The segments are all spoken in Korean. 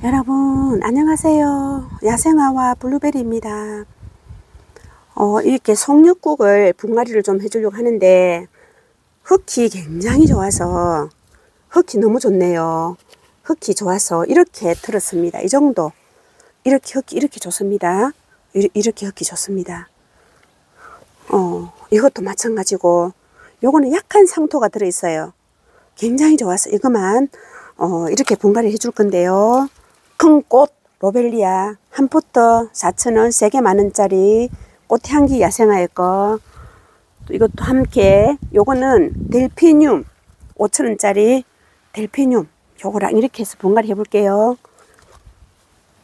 여러분 안녕하세요. 야생아와 블루베리입니다. 이렇게 송육국을 분갈이를 좀 해주려고 하는데 흙이 굉장히 좋아서 흙이 너무 좋네요. 흙이 좋아서 이렇게 틀었습니다. 이 정도 이렇게 흙이 이렇게 좋습니다. 이렇게 흙이 좋습니다. 이것도 마찬가지고 요거는 약한 상토가 들어있어요. 굉장히 좋아서 이것만 이렇게 분갈이 해줄 건데요. 큰 꽃 로벨리아 한 포트 4,000원, 3개 만원짜리 꽃향기 야생화의 거. 또 이것도 함께 요거는 델피늄 5,000원짜리 델피늄 요거랑 이렇게 해서 분갈이 해볼게요.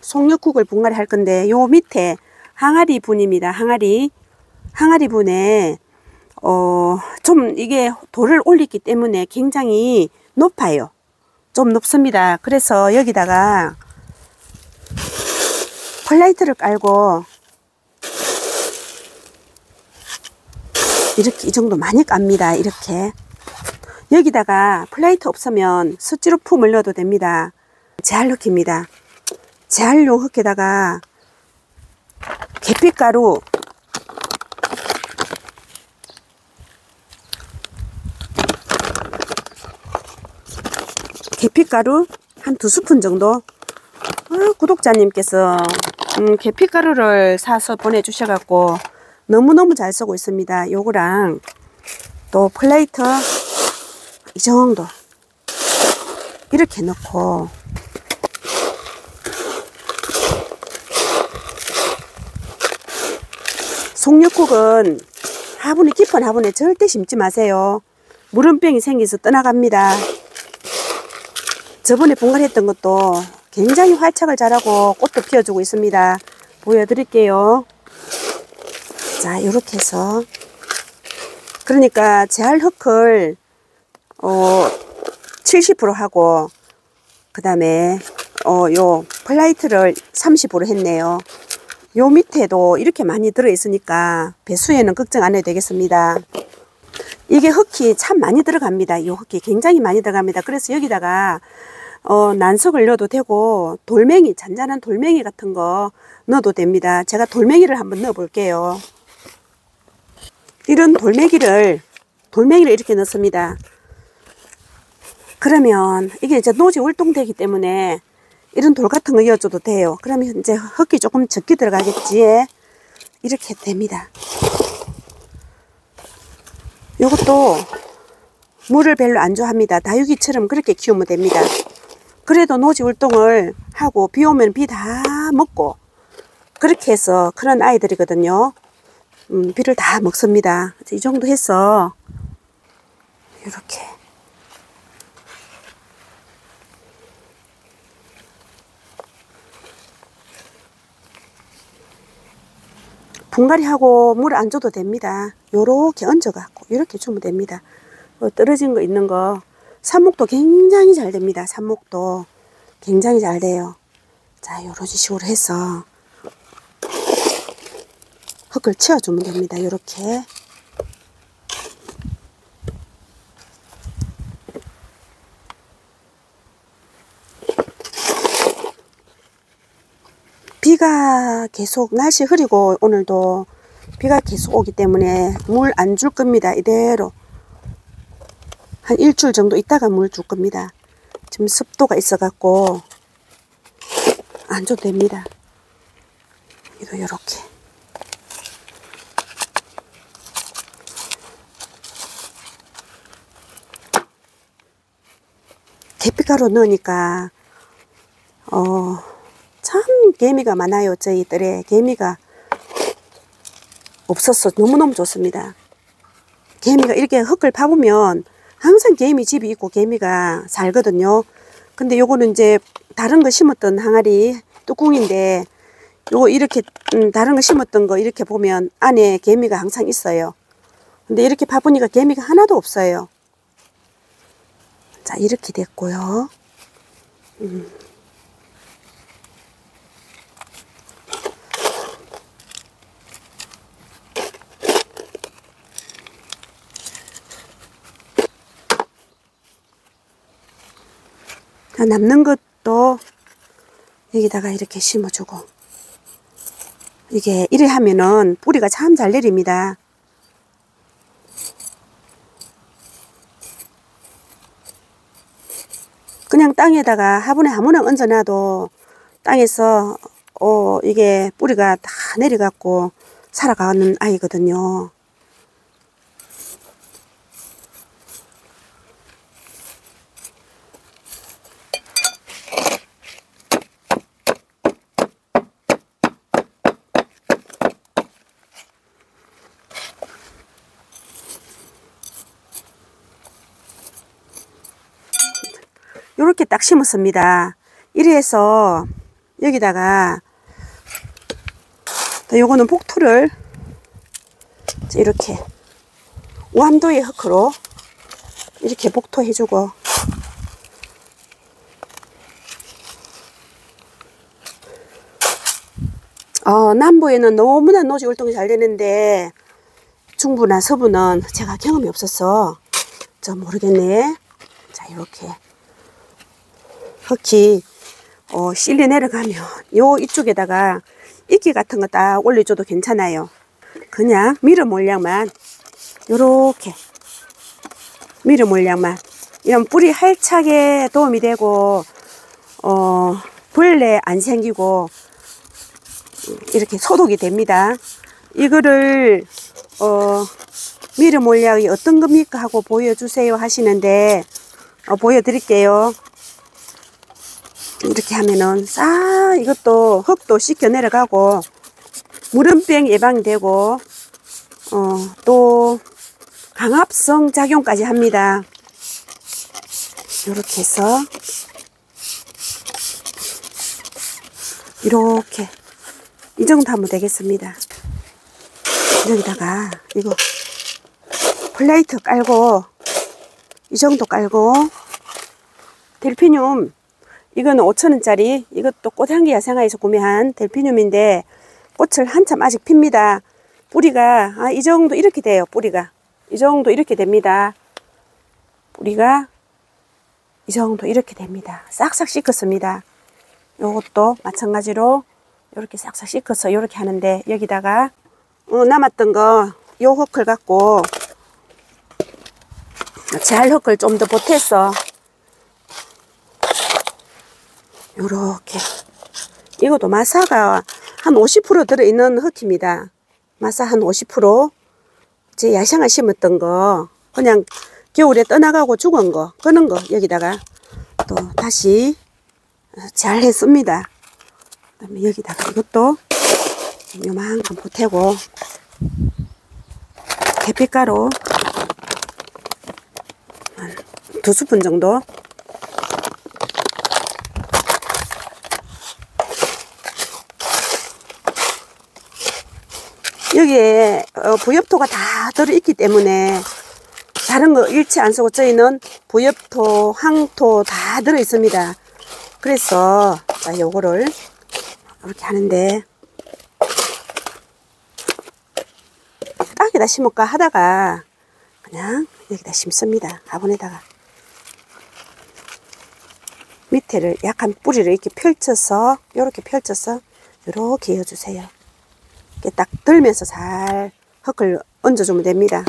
송육국을 분갈이 할 건데 요 밑에 항아리 분입니다. 항아리 분에 좀 이게 돌을 올리기 때문에 굉장히 높아요. 좀 높습니다. 그래서 여기다가 플라이트를 깔고 이렇게 이 정도 많이 깝니다. 이렇게 여기다가 플라이트 없으면 스티로폼을 넣어도 됩니다. 제알흙입니다. 제알용 흙에다가 계피가루 한 2스푼 정도. 구독자님께서 계피가루를 사서 보내주셔갖고 너무너무 잘 쓰고 있습니다. 요거랑 또 플레이트 이 정도 이렇게 넣고 송육국은 화분이 깊은 화분에 절대 심지 마세요. 물음병이 생겨서 떠나갑니다. 저번에 분갈이했던 것도 굉장히 활착을 잘하고 꽃도 피워주고 있습니다. 보여드릴게요. 자, 이렇게 해서 그러니까 제알흙을 70% 하고 그 다음에 요 플라이트를 30% 했네요. 요 밑에도 이렇게 많이 들어있으니까 배수에는 걱정 안 해도 되겠습니다. 이게 흙이 참 많이 들어갑니다. 이 흙이 굉장히 많이 들어갑니다. 그래서 여기다가 난석을 넣어도 되고 돌멩이, 잔잔한 돌멩이 같은 거 넣어도 됩니다. 제가 돌멩이를 한번 넣어 볼게요. 이런 돌멩이를 이렇게 넣습니다. 그러면 이게 이제 노지 활동되기 때문에 이런 돌 같은 거 이어줘도 돼요. 그러면 이제 흙이 조금 적게 들어가겠지. 이렇게 됩니다. 요것도 물을 별로 안 좋아합니다. 다육이처럼 그렇게 키우면 됩니다. 그래도 노지 활동을 하고 비 오면 비 다 먹고 그렇게 해서 그런 아이들이거든요. 비를 다 먹습니다. 이 정도 해서 이렇게 분갈이 하고 물 안 줘도 됩니다. 요렇게 얹어 갖고 이렇게 주면 됩니다. 떨어진 거 있는 거 삽목도 굉장히 잘 됩니다. 삽목도 굉장히 잘 돼요. 자, 요런 식으로 해서 흙을 치워주면 됩니다. 요렇게 비가 계속 날씨 흐리고 오늘도 비가 계속 오기 때문에 물 안 줄 겁니다. 이대로 한 일주일 정도 있다가 물 줄 겁니다. 지금 습도가 있어 갖고 안 줘도 됩니다. 요렇게 계피가루 넣으니까 참 개미가 많아요. 저희 뜰에 개미가 없어서 너무너무 좋습니다. 개미가 이렇게 흙을 파보면 항상 개미 집이 있고 개미가 살거든요. 근데 요거는 이제 다른 거 심었던 항아리 뚜껑인데 요거 이렇게 다른 거 심었던 거 이렇게 보면 안에 개미가 항상 있어요. 근데 이렇게 파보니까 개미가 하나도 없어요. 자, 이렇게 됐고요. 남는 것도 여기다가 이렇게 심어주고, 이게 이래 하면은 뿌리가 참 잘 내립니다. 그냥 땅에다가 화분에 아무나 얹어놔도 땅에서 이게 뿌리가 다 내려갖고 살아가는 아이거든요. 요렇게 딱 심었습니다. 이래서 여기다가 요거는 복토를 이렇게 오암도의 흙으로 이렇게 복토해주고, 남부에는 너무나 노지 활동이 잘 되는데 중부나 서부는 제가 경험이 없어서 저 모르겠네. 자, 이렇게 흙이 실려 내려가면 요 이쪽에다가 이끼 같은 거 딱 올려줘도 괜찮아요. 그냥 미러 몰량만 요렇게 미러 몰량만, 이런 뿌리 활착에 도움이 되고 벌레 안 생기고 이렇게 소독이 됩니다. 이거를 미러 몰약이 어떤 겁니까 하고 보여주세요 하시는데 보여드릴게요. 이렇게 하면은 싹 이것도 흙도 씻겨 내려가고 물음병 예방되고 또 강압성 작용까지 합니다. 이렇게 해서 이렇게 이 정도 하면 되겠습니다. 여기다가 이거 플레이트 깔고 이 정도 깔고, 델피늄 이거는 5,000원짜리, 이것도 꽃향기 야생화에서 구매한 델피늄인데 꽃을 한참 아직 핍니다. 뿌리가 이 정도 이렇게 돼요. 뿌리가 이 정도 이렇게 됩니다. 뿌리가 이 정도 이렇게 됩니다. 싹싹 씻었습니다. 요것도 마찬가지로 이렇게 싹싹 씻어서 이렇게 하는데, 여기다가 남았던 거 요 흙을 갖고 재활 흙을 좀 더 보태서 요렇게, 이것도 마사가 한 50% 들어있는 흙입니다. 마사 한 50%, 제 야생화 심었던 거 그냥 겨울에 떠나가고 죽은 거 그런 거 여기다가 또 다시 잘 했습니다. 그다음에 여기다가 이것도 요만큼 보태고, 햇빛가루 한 2스푼 정도, 여기에 부엽토가 다 들어있기 때문에 다른 거 일치 안 쓰고 저희는 부엽토, 황토 다 들어있습니다. 그래서 자, 요거를 이렇게 하는데, 땅에다 심을까 하다가 그냥 여기다 심습니다. 화분에다가 밑에를 약간 뿌리를 이렇게 펼쳐서 이렇게 펼쳐서 이렇게 이어주세요. 이렇게 딱 들면서 잘 흙을 얹어주면 됩니다.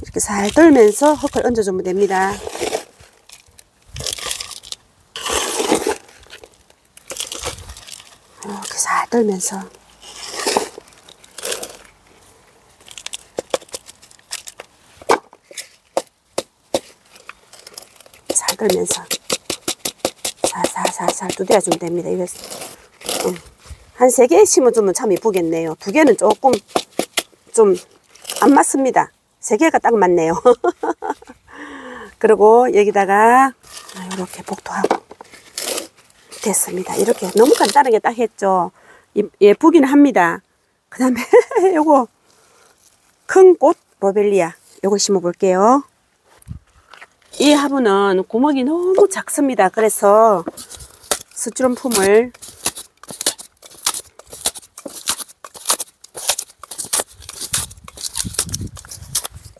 이렇게 잘 들면서 흙을 얹어주면 됩니다. 이렇게 잘 들면서 잘 들면서 살살살살 두드려주면 됩니다. 이거 한 3개 심어주면 참 이쁘겠네요. 2개는 조금 좀 안 맞습니다. 3개가 딱 맞네요. 그리고 여기다가 이렇게 복토하고 됐습니다. 이렇게 너무 간단하게 딱 했죠. 예쁘기는 합니다. 그 다음에 요거 큰 꽃 로벨리아 요거 심어 볼게요. 이 화분은 구멍이 너무 작습니다. 그래서 스티로폼을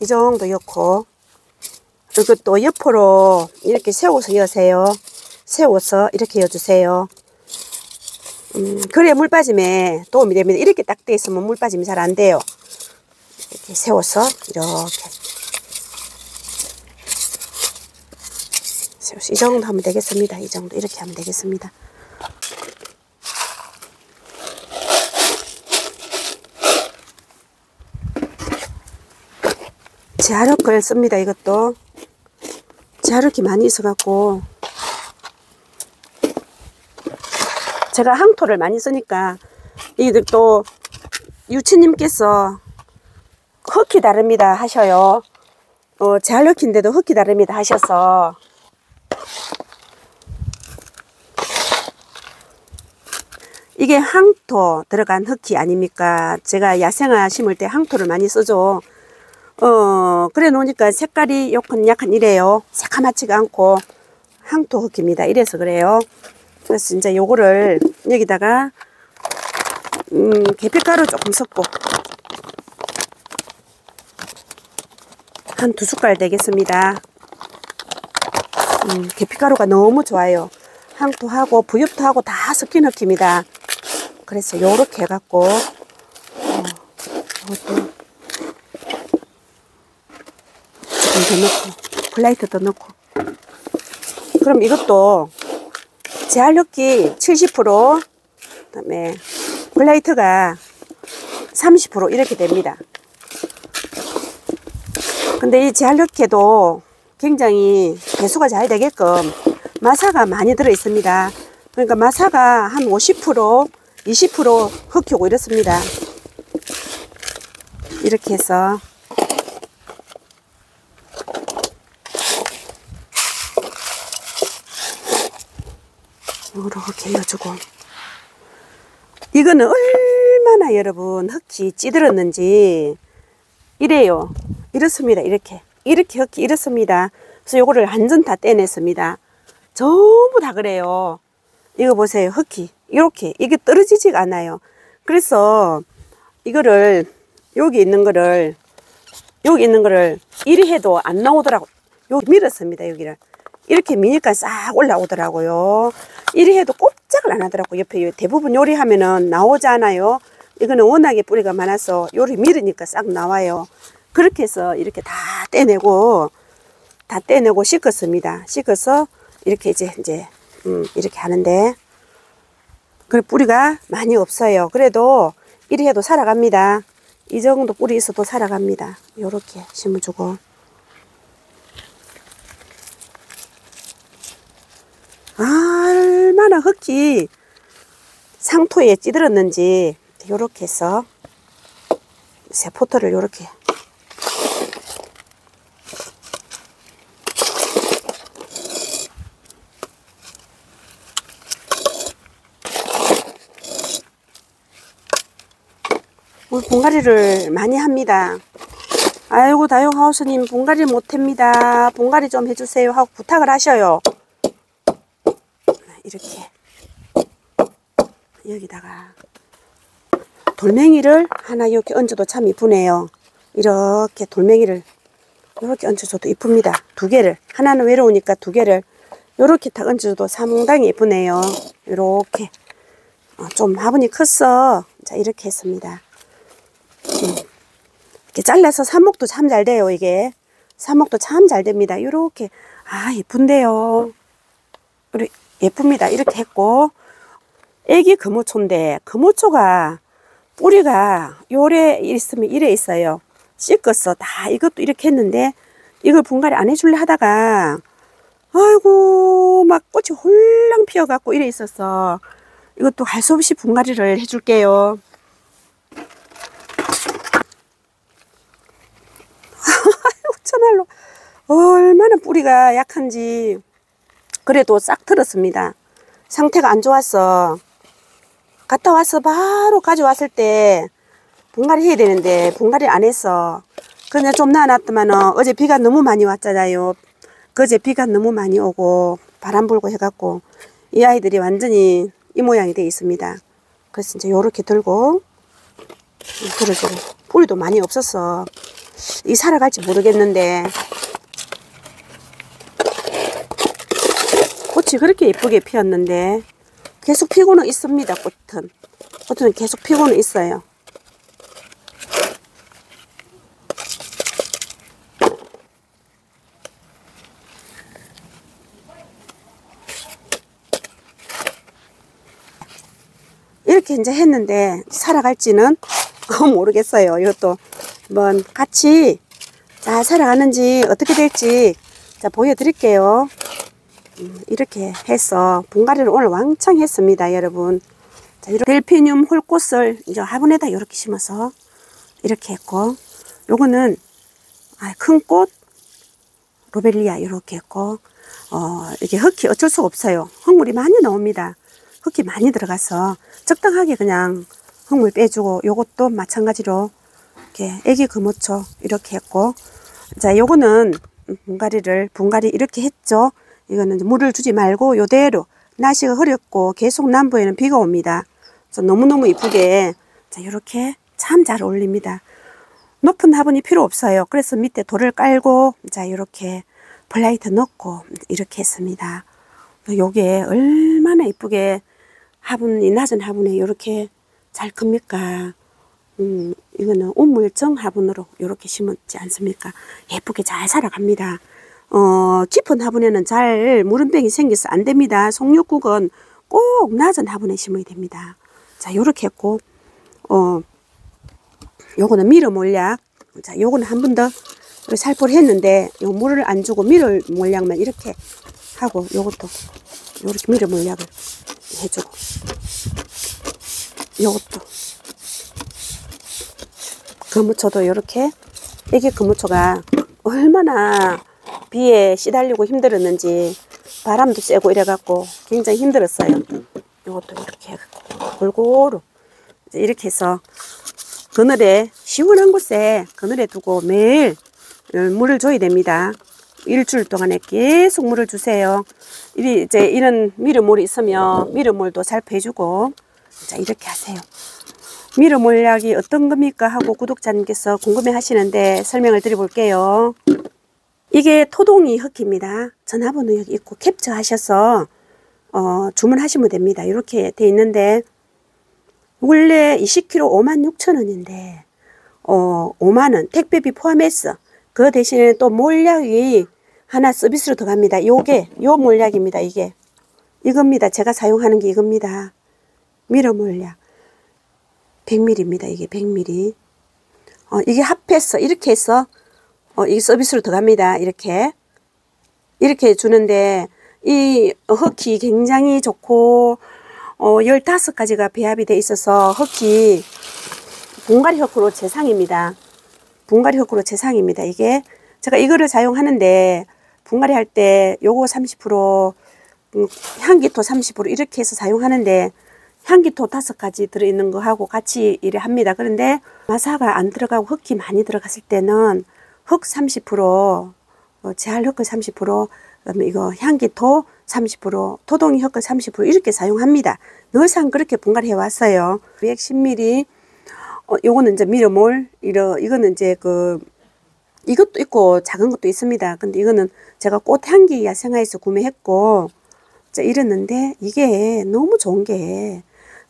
이 정도 넣고 이것도 옆으로 이렇게 세워서 여세요. 세워서 이렇게 여주세요. 그래야 물 빠짐에 도움이 됩니다. 이렇게 딱 돼 있으면 물 빠짐이 잘 안 돼요. 이렇게 세워서 이렇게 세워서 이 정도 하면 되겠습니다. 이 정도 이렇게 하면 되겠습니다. 재활용을 씁니다. 이것도 재활용이 많이 있어갖고 제가 항토를 많이 쓰니까 이들 또 유치님께서 흙이 다릅니다 하셔요. 재활용인데도 흙이 다릅니다 하셔서 이게 항토 들어간 흙이 아닙니까? 제가 야생화 심을 때 항토를 많이 쓰죠. 그래 놓으니까 색깔이 약간 이래요. 새카맣지가 않고 항토 흙입니다. 이래서 그래요. 그래서 이제 요거를 여기다가 계피가루 조금 섞고 한 2숟갈 되겠습니다. 계피가루가 너무 좋아요. 항토하고 부엽도 하고 다 섞인 흙입니다. 그래서 요렇게 해갖고 이것도 조금 더 넣고 플라이트도 넣고 그럼 이것도 재활력기 70% 그다음에 플라이트가 30% 이렇게 됩니다. 근데 이 재활력기도 굉장히 배수가 잘 되게끔 마사가 많이 들어 있습니다. 그러니까 마사가 한 50%, 20% 흑효고 이렇습니다. 이렇게 해서 이렇게 해주고 이거는 얼마나 여러분 흙이 찌들었는지 이래요. 이렇습니다. 이렇게 흙이 이렇습니다. 그래서 요거를 완전 다 떼냈습니다. 전부 다 그래요. 이거 보세요. 흙이 이렇게 이게 떨어지지가 않아요. 그래서 이거를 여기 있는 거를 이리 해도 안 나오더라고. 여기 밀었습니다. 여기를 이렇게 미니까 싹 올라오더라고요. 이리 해도 꼼짝을 안 하더라고요. 옆에 대부분 요리하면은 나오잖아요. 이거는 워낙에 뿌리가 많아서 요리 밀으니까 싹 나와요. 그렇게 해서 이렇게 다 떼내고 씻었습니다. 씻어서 이렇게 이제 이렇게 하는데 그 뿌리가 많이 없어요. 그래도 이리 해도 살아갑니다. 이 정도 뿌리 있어도 살아갑니다. 요렇게 심어주고 얼마나 흙이 상토에 찌들었는지 요렇게 해서 세포토를 요렇게 봉가리를 많이 합니다. 아이고 다용하우스님 봉가리 못합니다. 봉가리 좀 해주세요 하고 부탁을 하셔요. 이렇게 여기다가 돌멩이를 하나 이렇게 얹어도 참 이쁘네요. 이렇게 돌멩이를 이렇게 얹어줘도 이쁩니다. 2개를 하나는 외로우니까 2개를 이렇게 딱 얹어줘도 상당히 이쁘네요. 이렇게 좀 화분이 컸어. 자 이렇게 했습니다. 이렇게 잘라서 삽목도 참 잘 돼요. 이게 삽목도 참 잘 됩니다. 이렇게 예쁜데요. 우리 예쁩니다. 이렇게 했고 애기 금호초인데 금호초가 뿌리가 요래 있으면 이래 있어요. 씻었어. 다 이것도 이렇게 했는데 이걸 분갈이 안 해줄래 하다가 아이고 막 꽃이 홀랑 피어갖고 이래 있었어. 이것도 할 수 없이 분갈이를 해줄게요. 참말로 얼마나 뿌리가 약한지. 그래도 싹 틀었습니다. 상태가 안 좋았어. 갔다 와서 바로 가져왔을 때 분갈이 해야 되는데 분갈이 안 했어. 그냥 좀 놔놨더만 어제 비가 너무 많이 왔잖아요. 그제 비가 너무 많이 오고 바람 불고 해갖고 이 아이들이 완전히 이 모양이 되어 있습니다. 그래서 이제 요렇게 들고 뿌리도 많이 없었어. 이 살아갈지 모르겠는데 꽃이 그렇게 예쁘게 피었는데 계속 피고는 있습니다. 꽃은 계속 피고는 있어요. 이렇게 이제 했는데 살아갈지는 모르겠어요. 이것도 한번 같이 잘 살아가는지 어떻게 될지 자 보여드릴게요. 이렇게 해서 분갈이를 오늘 왕창 했습니다, 여러분. 자, 이렇게 델피늄 홀꽃을 이제 화분에다 이렇게 심어서 이렇게 했고, 요거는 큰 꽃 로벨리아 이렇게 했고, 이게 흙이 어쩔 수가 없어요. 흙물이 많이 나옵니다. 흙이 많이 들어가서 적당하게 그냥 흙물 빼주고, 요것도 마찬가지로 이렇게 애기 금호초 이렇게 했고, 자, 요거는 분갈이 이렇게 했죠. 이거는 물을 주지 말고 요대로 날씨가 흐렸고 계속 남부에는 비가 옵니다. 그래서 너무너무 이쁘게 자 이렇게 참 잘 어울립니다. 높은 화분이 필요 없어요. 그래서 밑에 돌을 깔고 자 이렇게 플라이트 넣고 이렇게 했습니다. 요게 얼마나 이쁘게 화분이 낮은 화분에 이렇게 잘 큽니까? 이거는 우물정 화분으로 이렇게 심었지 않습니까? 예쁘게 잘 살아갑니다. 깊은 화분에는 잘 무름병이 생겨서 안 됩니다. 송육국은 꼭 낮은 화분에 심어야 됩니다. 자, 요렇게 했고, 요거는 미러 몰약. 자, 요거는 한 번 더 살포를 했는데, 요 물을 안 주고 미러 몰약만 이렇게 하고, 요것도 요렇게 미러 몰약을 해주고, 요것도. 금무초도 요렇게, 이게 금무초가 얼마나 비에 시달리고 힘들었는지 바람도 쐬고 이래갖고 굉장히 힘들었어요. 이것도 이렇게 해갖고 골고루 이렇게 해서 그늘에 시원한 곳에 그늘에 두고 매일 물을 줘야 됩니다. 일주일 동안에 계속 물을 주세요. 이런 미러물이 있으면 미러물도 살포해주고 자 이렇게 하세요. 미러물약이 어떤 겁니까 하고 구독자님께서 궁금해 하시는데 설명을 드려볼게요. 이게 토동이 흙입니다. 전화번호 여기 있고 캡처하셔서 주문하시면 됩니다. 이렇게 돼 있는데 원래 20kg 56,000원인데 5만원 택배비 포함해서 그 대신에 또 몰약이 하나 서비스로 들어갑니다. 요 몰약입니다. 이겁니다. 제가 사용하는 게 이겁니다. 미러 몰약 100ml입니다. 이게 100ml. 이게 합해서 이렇게 해서 이 서비스로 들어갑니다. 이렇게 주는데 이 흙이 굉장히 좋고 15가지가 배합이 돼 있어서 흙이 분갈이 흙으로 최상입니다. 분갈이 흙으로 최상입니다. 이게 제가 이거를 사용하는데 분갈이 할 때 요거 30% 향기토 30% 이렇게 해서 사용하는데 향기토 5가지 들어있는 거 하고 같이 일을 합니다. 그런데 마사가 안 들어가고 흙이 많이 들어갔을 때는 흙 30%, 재활 흙을 30%, 그다음에 이거 향기토 30%, 토동이 흙을 30% 이렇게 사용합니다. 늘상 그렇게 분갈이 해왔어요. 110ml, 요거는 이제 미러몰, 이거는 이제 이것도 있고 작은 것도 있습니다. 근데 이거는 제가 꽃향기 야생화에서 구매했고, 자, 이랬는데 이게 너무 좋은 게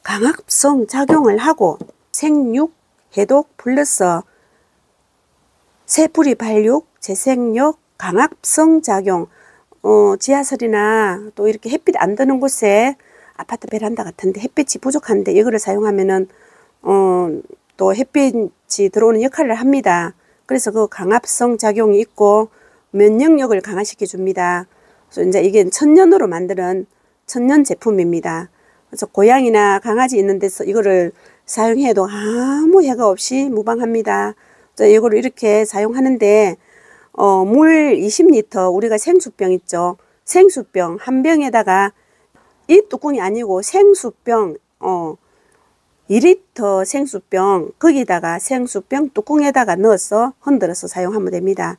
강압성 작용을 하고 생육, 해독, 플러스 새뿌리 발육, 재생력, 강압성 작용, 지하철이나 또 이렇게 햇빛 안 드는 곳에 아파트 베란다 같은데 햇빛이 부족한데 이거를 사용하면은 또 햇빛이 들어오는 역할을 합니다. 그래서 그 강압성 작용이 있고 면역력을 강화시켜 줍니다. 그래서 이제 이게 천연으로 만드는 천연 제품입니다. 그래서 고양이나 강아지 있는 데서 이거를 사용해도 아무 해가 없이 무방합니다. 이거를 이렇게 사용하는데 물 20리터 우리가 생수병 있죠. 생수병 한 병에다가 이 뚜껑이 아니고 생수병 2리터 생수병 거기다가 생수병 뚜껑에다가 넣어서 흔들어서 사용하면 됩니다.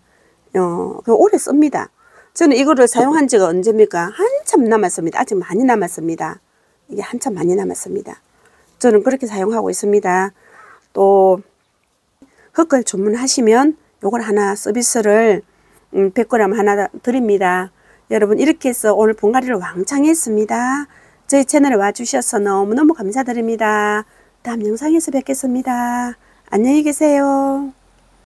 오래 씁니다. 저는 이거를 사용한 지가 언제입니까? 한참 남았습니다. 아직 많이 남았습니다. 이게 한참 많이 남았습니다. 저는 그렇게 사용하고 있습니다. 또 흙을 주문하시면 요걸 하나 서비스를 100g 하나 드립니다. 여러분 이렇게 해서 오늘 봉가리를 왕창 했습니다. 저희 채널에 와주셔서 너무너무 감사드립니다. 다음 영상에서 뵙겠습니다. 안녕히 계세요.